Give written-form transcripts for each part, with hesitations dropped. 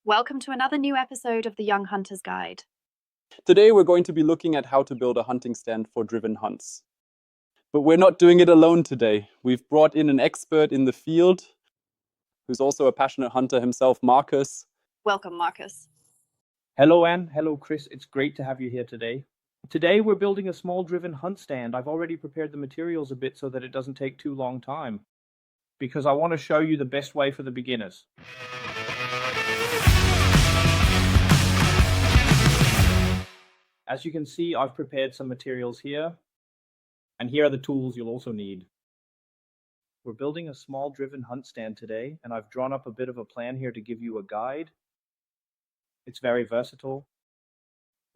Welcome to another new episode of the Young Hunter's Guide. Today we're going to be looking at how to build a hunting stand for driven hunts. But we're not doing it alone today. We've brought in an expert in the field, who's also a passionate hunter himself, Marcus. Welcome, Marcus. Hello, Anne. Hello, Chris. It's great to have you here today. Today we're building a small driven hunt stand. I've already prepared the materials a bit so that it doesn't take too long time, because I want to show you the best way for the beginners. As you can see, I've prepared some materials here, and here are the tools you'll also need. We're building a small driven hunt stand today, and I've drawn up a bit of a plan here to give you a guide. It's very versatile.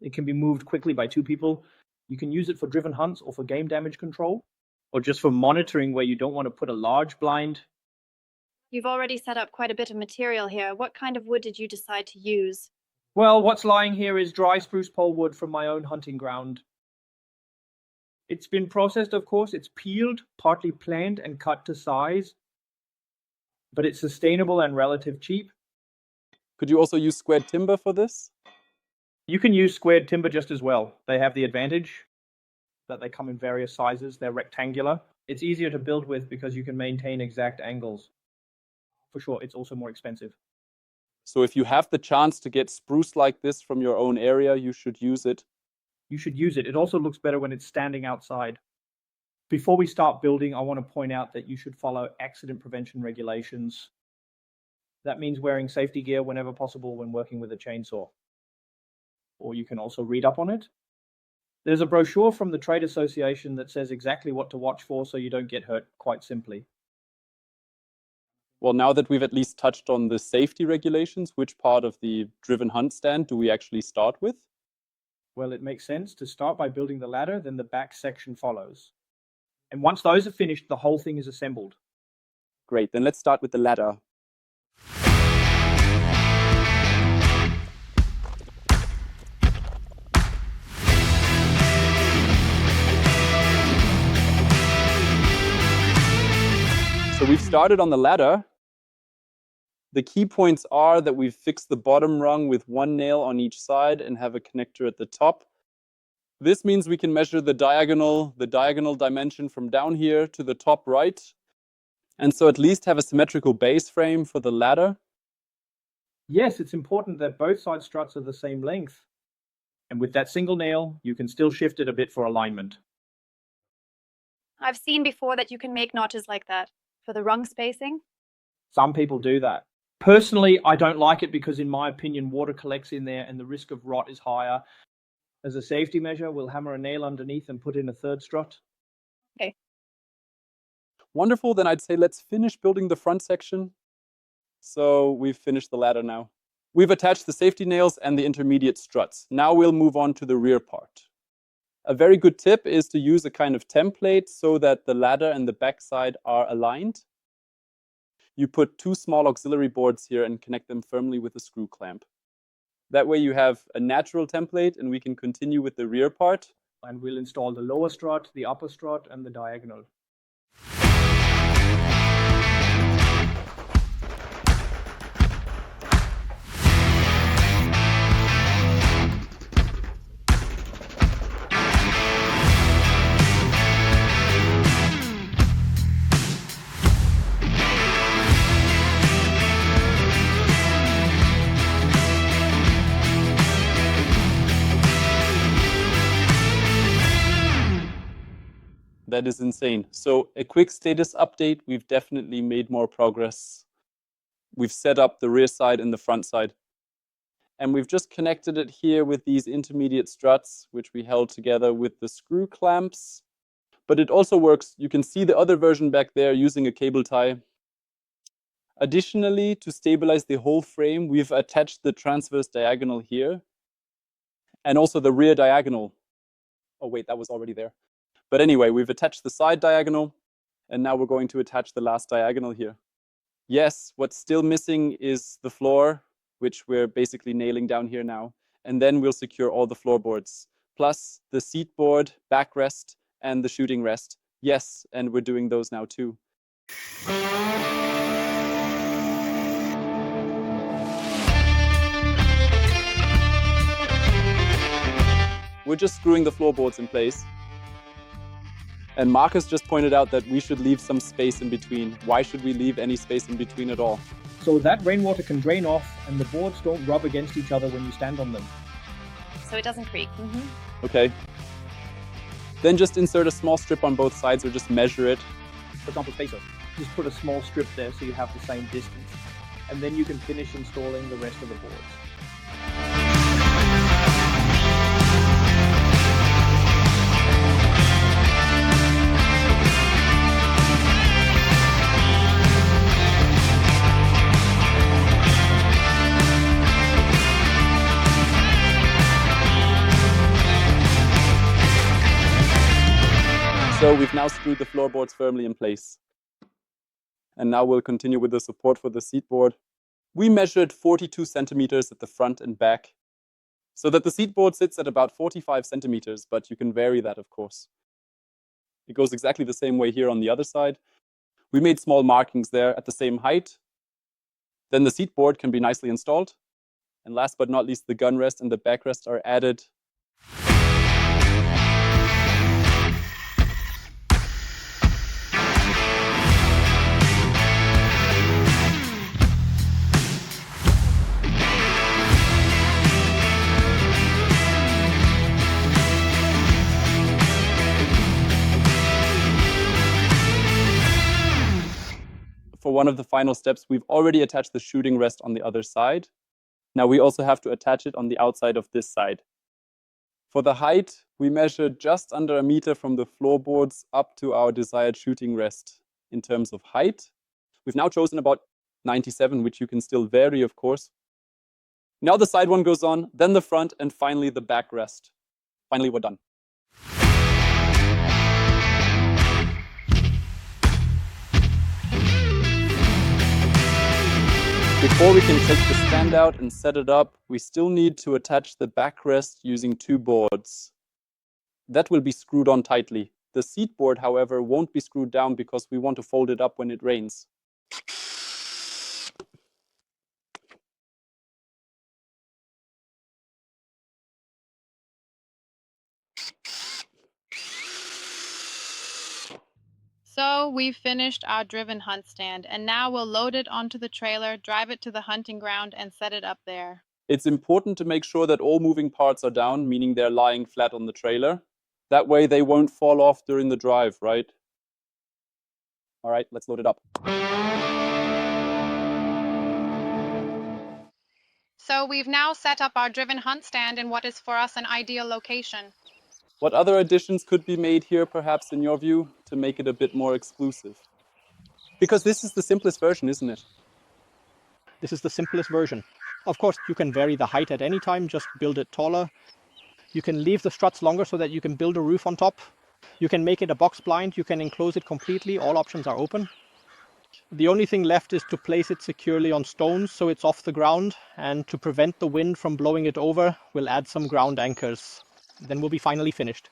It can be moved quickly by two people. You can use it for driven hunts or for game damage control, or just for monitoring where you don't want to put a large blind. You've already set up quite a bit of material here. What kind of wood did you decide to use? Well, what's lying here is dry spruce pole wood from my own hunting ground. It's been processed, of course. It's peeled, partly planed, and cut to size. But it's sustainable and relative cheap. Could you also use squared timber for this? You can use squared timber just as well. They have the advantage that they come in various sizes. They're rectangular. It's easier to build with because you can maintain exact angles. For sure, it's also more expensive. So if you have the chance to get spruce like this from your own area, you should use it. You should use it. It also looks better when it's standing outside. Before we start building, I want to point out that you should follow accident prevention regulations. That means wearing safety gear whenever possible when working with a chainsaw. Or you can also read up on it. There's a brochure from the Trade Association that says exactly what to watch for so you don't get hurt, quite simply. Well, now that we've at least touched on the safety regulations, which part of the driven hunt stand do we actually start with? Well, it makes sense to start by building the ladder, then the back section follows. And once those are finished, the whole thing is assembled. Great, then let's start with the ladder. So we've started on the ladder. The key points are that we've fixed the bottom rung with one nail on each side and have a connector at the top. This means we can measure the diagonal dimension from down here to the top right. And so at least have a symmetrical base frame for the ladder. Yes, it's important that both side struts are the same length. And with that single nail, you can still shift it a bit for alignment. I've seen before that you can make notches like that for the rung spacing. Some people do that. Personally, I don't like it because in my opinion, water collects in there and the risk of rot is higher. As a safety measure, we'll hammer a nail underneath and put in a third strut. Okay. Wonderful, then I'd say let's finish building the front section. So we've finished the ladder now. We've attached the safety nails and the intermediate struts. Now we'll move on to the rear part. A very good tip is to use a kind of template so that the ladder and the backside are aligned. You put two small auxiliary boards here and connect them firmly with a screw clamp. That way you have a natural template and we can continue with the rear part. And we'll install the lower strut, the upper strut, and the diagonal. That is insane. So a quick status update. We've definitely made more progress. We've set up the rear side and the front side. And we've just connected it here with these intermediate struts, which we held together with the screw clamps. But it also works. You can see the other version back there using a cable tie. Additionally, to stabilize the whole frame, we've attached the transverse diagonal here. And also the rear diagonal. Oh wait, that was already there. But anyway, we've attached the side diagonal, and now we're going to attach the last diagonal here. Yes, what's still missing is the floor, which we're basically nailing down here now. And then we'll secure all the floorboards, plus the seat board, backrest, and the shooting rest. Yes, and we're doing those now too. We're just screwing the floorboards in place. And Marcus just pointed out that we should leave some space in between. Why should we leave any space in between at all? So that rainwater can drain off and the boards don't rub against each other when you stand on them. So it doesn't creak. Okay. Then just insert a small strip on both sides or just measure it. For example, spacers. Just put a small strip there so you have the same distance. And then you can finish installing the rest of the boards. So we've now screwed the floorboards firmly in place. And now we'll continue with the support for the seat board. We measured 42 centimeters at the front and back, so that the seat board sits at about 45 centimeters, but you can vary that, of course. It goes exactly the same way here on the other side. We made small markings there at the same height. Then the seat board can be nicely installed. And last but not least, the gun rest and the backrest are added. For one of the final steps, we've already attached the shooting rest on the other side. Now we also have to attach it on the outside of this side. For the height, we measured just under a meter from the floorboards up to our desired shooting rest in terms of height. We've now chosen about 97, which you can still vary, of course. Now the side one goes on, then the front, and finally the back rest. Finally, we're done. Before we can take the stand out and set it up, we still need to attach the backrest using two boards. That will be screwed on tightly. The seat board, however, won't be screwed down because we want to fold it up when it rains. So we've finished our driven hunt stand, and now we'll load it onto the trailer, drive it to the hunting ground, and set it up there. It's important to make sure that all moving parts are down, meaning they're lying flat on the trailer. That way they won't fall off during the drive, right? All right, let's load it up. So we've now set up our driven hunt stand in what is for us an ideal location. What other additions could be made here, perhaps, in your view, to make it a bit more exclusive? Because this is the simplest version, isn't it? This is the simplest version. Of course, you can vary the height at any time, just build it taller. You can leave the struts longer so that you can build a roof on top. You can make it a box blind, you can enclose it completely, all options are open. The only thing left is to place it securely on stones so it's off the ground, and to prevent the wind from blowing it over, we'll add some ground anchors. Then we'll be finally finished.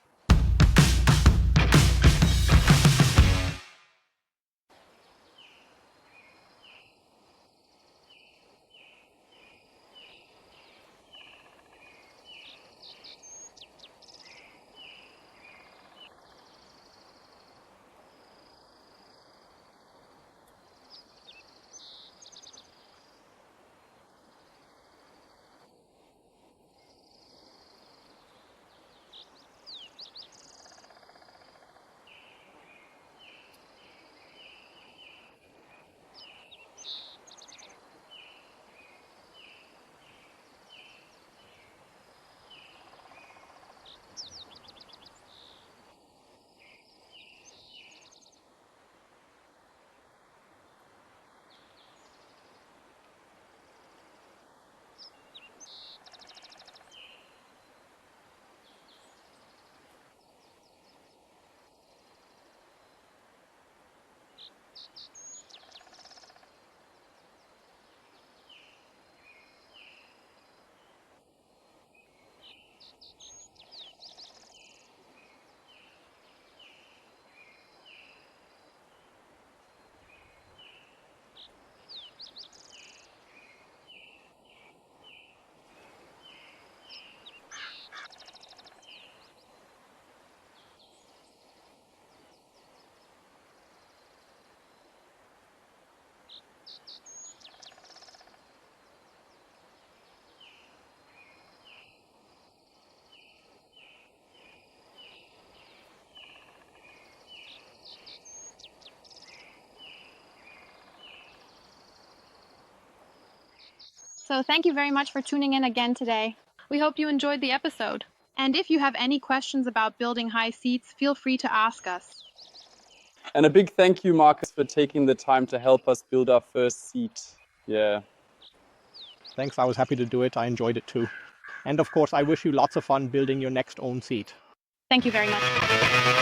So thank you very much for tuning in again today. We hope you enjoyed the episode. And if you have any questions about building high seats, feel free to ask us. And a big thank you, Marcus, for taking the time to help us build our first seat. Yeah. Thanks, I was happy to do it. I enjoyed it too. And of course, I wish you lots of fun building your next own seat. Thank you very much.